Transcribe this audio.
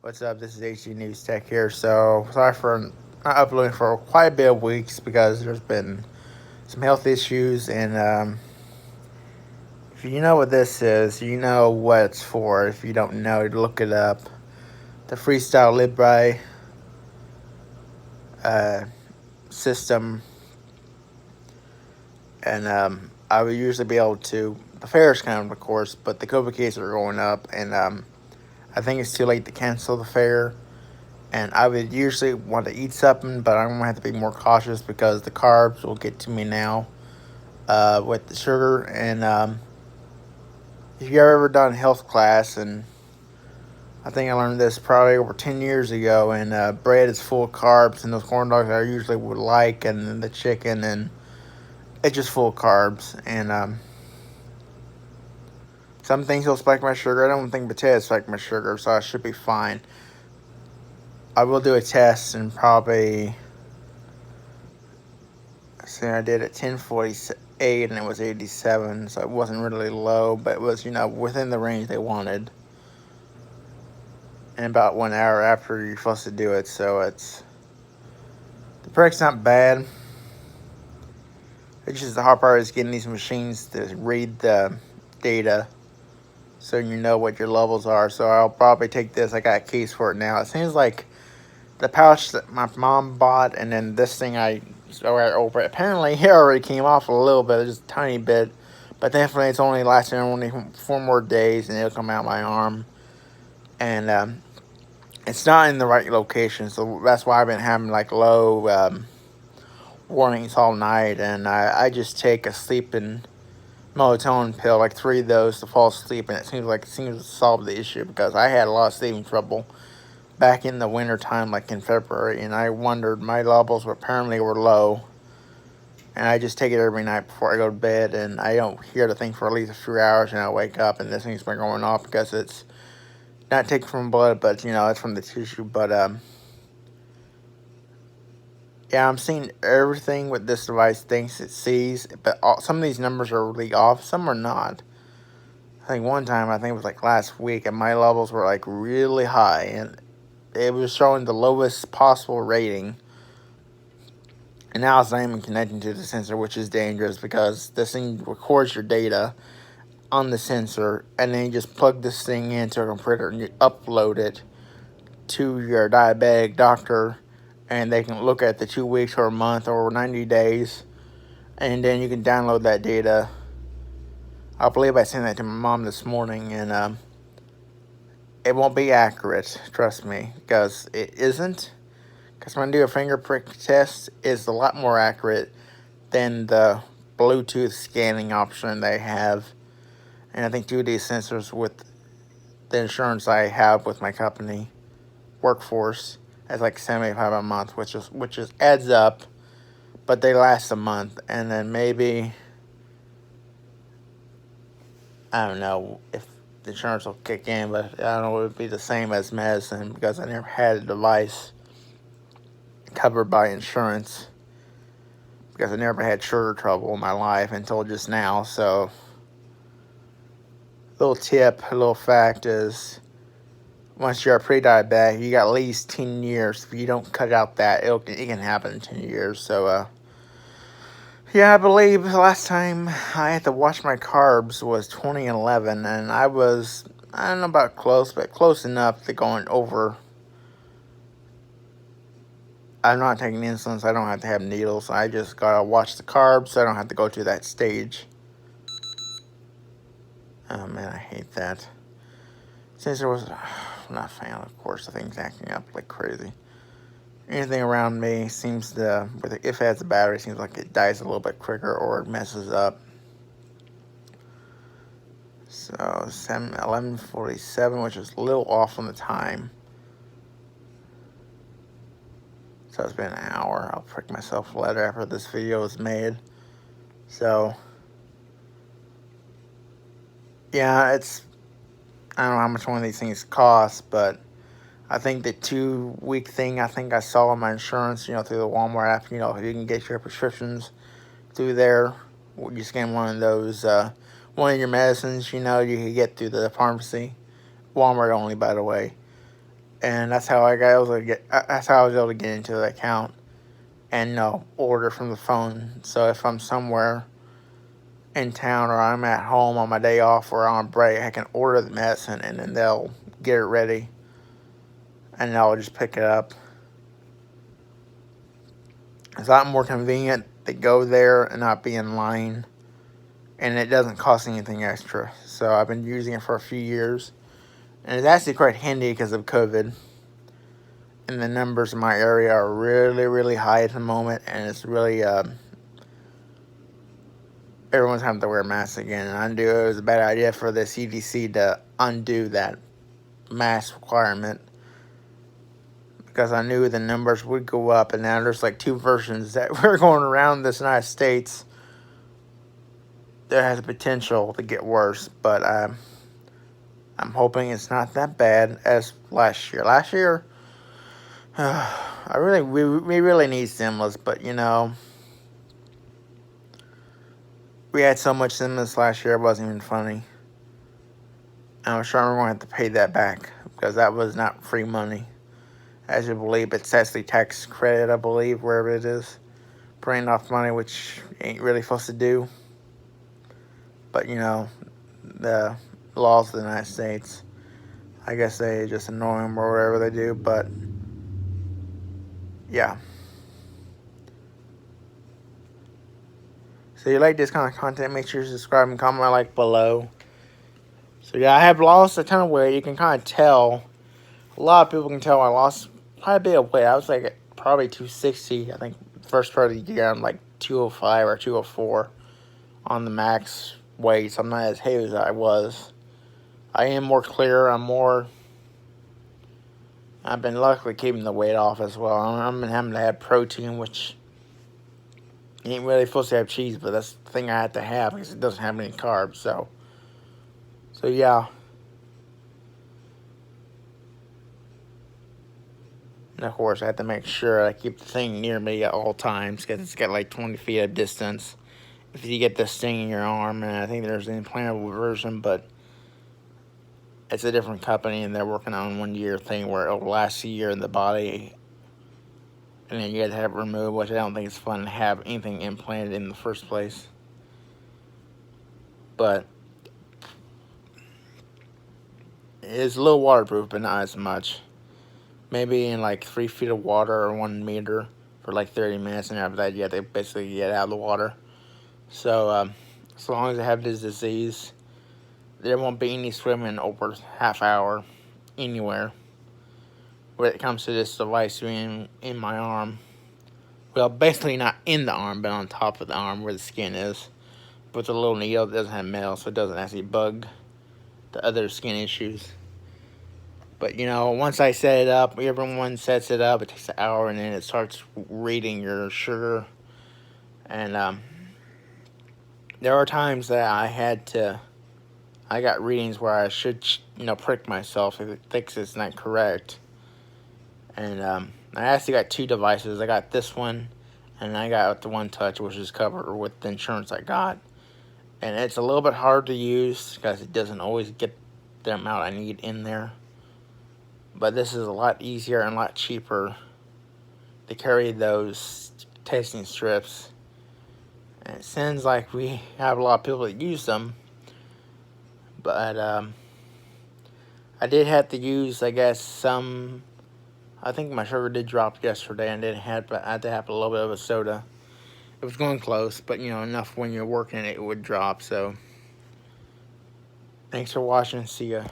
What's up? This is Hdnews Tech here. So sorry for not uploading for quite a bit of weeks because there's been some health issues, and if you know what this is, you know what it's for. If you don't know, look it up. The Freestyle Libre uh, system, and I would usually be able to. The fair's kind of course, but the COVID cases are going up, and I think it's too late to cancel the fair. And I would usually want to eat something, but I'm going to have to be more cautious because the carbs will get to me now with the sugar. And if you've ever done health class, and I think I learned this probably over 10 years ago, and bread is full of carbs, and those corn dogs I usually would like, and the chicken, and it's just full of carbs. And some things will spike my sugar. I don't think potatoes spike my sugar, so I should be fine. I will do a test and probably. See, I did at 10:48 and it was 87, so it wasn't really low, but it was, within the range they wanted. And about 1 hour after you're supposed to do it, so the prick's not bad. It's just the hard part is getting these machines to read the data so you know what your levels are. So I'll probably take this. I got a case for it now. It seems like the pouch that my mom bought, and then this thing I over. Apparently, it already came off a little bit, just a tiny bit, but definitely it's only lasting only 4 more days, and it'll come out my arm. And it's not in the right location, so that's why I've been having like low warnings all night. And I just take a sleeping melatonin pill, like 3 of those, to fall asleep, and it seems to solve the issue because I had a lot of sleeping trouble back in the winter time, like in February, and I wondered, my levels apparently were low, and I just take it every night before I go to bed, and I don't hear the thing for at least a few hours, and I wake up and this thing's been going off because it's not taken from blood, but it's from the tissue. But yeah, I'm seeing everything with this device thinks it sees, but some of these numbers are really off, some are not. I think one time, I think it was like last week, and my levels were like really high, and it was showing the lowest possible rating. And now it's not even connecting to the sensor, which is dangerous because this thing records your data on the sensor, and then you just plug this thing into a computer and you upload it to your diabetic doctor, and they can look at the 2 weeks or a month or 90 days, and then you can download that data. I believe I sent that to my mom this morning, and it won't be accurate, trust me, because it isn't. Because when I do a finger prick test, it's a lot more accurate than the Bluetooth scanning option they have. And I think 2 of these sensors with the insurance I have with my company, Workforce, is like $75 a month, which is adds up, but they last a month, and then maybe, I don't know if the insurance will kick in, but I don't know, it would be the same as medicine because I never had a device covered by insurance because I never had sugar trouble in my life until just now. So, little tip, a little fact is, once you're a pre-diabetic, you got at least 10 years. If you don't cut out that, it can happen in 10 years. So, yeah, I believe the last time I had to watch my carbs was 2011, and I don't know about close, but close enough to going over. I'm not taking insulin, so I don't have to have needles. I just gotta watch the carbs, so I don't have to go to that stage. Oh man, I hate that. Since there was, I'm not a fan, of course. The thing's acting up like crazy. Anything around me seems to, if it has a battery, seems like it dies a little bit quicker or it messes up. So 11:47, which is a little off on the time. So it's been an hour. I'll prick myself later after this video is made. So, yeah, I don't know how much one of these things costs, but I think the 2-week thing I think I saw on my insurance, through the Walmart app, you can get your prescriptions through there. You scan one of those, one of your medicines, you can get through the pharmacy. Walmart only, by the way. and that's how I got able to get. That's how I was able to get into the account and order from the phone. So if I'm somewhere in town or I'm at home on my day off or on break, I can order the medicine and then they'll get it ready, and I'll just pick it up. It's a lot more convenient to go there and not be in line, and it doesn't cost anything extra. So I've been using it for a few years, and it's actually quite handy because of COVID. And the numbers in my area are really, really high at the moment, and it's really everyone's having to wear masks again. And I knew it was a bad idea for the CDC to undo that mask requirement, because I knew the numbers would go up, and now there's like two versions that were going around this United States. There has the potential to get worse, but I'm hoping it's not that bad as last year. Last year, we really need stimulus, but we had so much stimulus last year it wasn't even funny. I'm sure I'm going to have to pay that back because that was not free money. As you believe, it's actually tax credit, I believe, wherever it is. Paying off money, which ain't really supposed to do. But, the laws of the United States, I guess they just annoy them or whatever they do. But, yeah. So, you like this kind of content, make sure you subscribe and comment below. So, yeah, I have lost a ton of weight. You can kind of tell. A lot of people can tell I lost quite a bit of weight. I was probably 260. I think first part of the year I'm 205 or 204 on the max weight. So I'm not as heavy as I was. I am more clear. I've been luckily keeping the weight off as well. I've been having to have protein, which ain't really supposed to have cheese, but that's the thing I have to have because it doesn't have any carbs. So yeah. And of course, I have to make sure I keep the thing near me at all times because it's got 20 feet of distance. If you get this thing in your arm, and I think there's an implantable version, but it's a different company, and they're working on a 1 year thing where it'll last a year in the body, and then you have to have it removed, which I don't think it's fun to have anything implanted in the first place. But it's a little waterproof, but not as much. Maybe in 3 feet of water or 1 meter for 30 minutes, and after that you have to basically get out of the water. So as long as I have this disease, there won't be any swimming over half hour anywhere when it comes to this device in my arm. Well, basically not in the arm, but on top of the arm where the skin is. With a little needle that doesn't have metal, so it doesn't actually bug the other skin issues. But, once I set it up, everyone sets it up, it takes an hour, and then it starts reading your sugar. And there are times that I got readings where I should, prick myself if it thinks it's not correct. And I actually got two devices. I got this one, and I got the One Touch, which is covered with the insurance I got. And it's a little bit hard to use because it doesn't always get the amount I need in there. But this is a lot easier and a lot cheaper to carry those testing strips. And it seems like we have a lot of people that use them. But I did have to use, I guess, I think my sugar did drop yesterday, and I had to have a little bit of a soda. It was going close, but, enough when you're working it would drop. So, thanks for watching. See ya.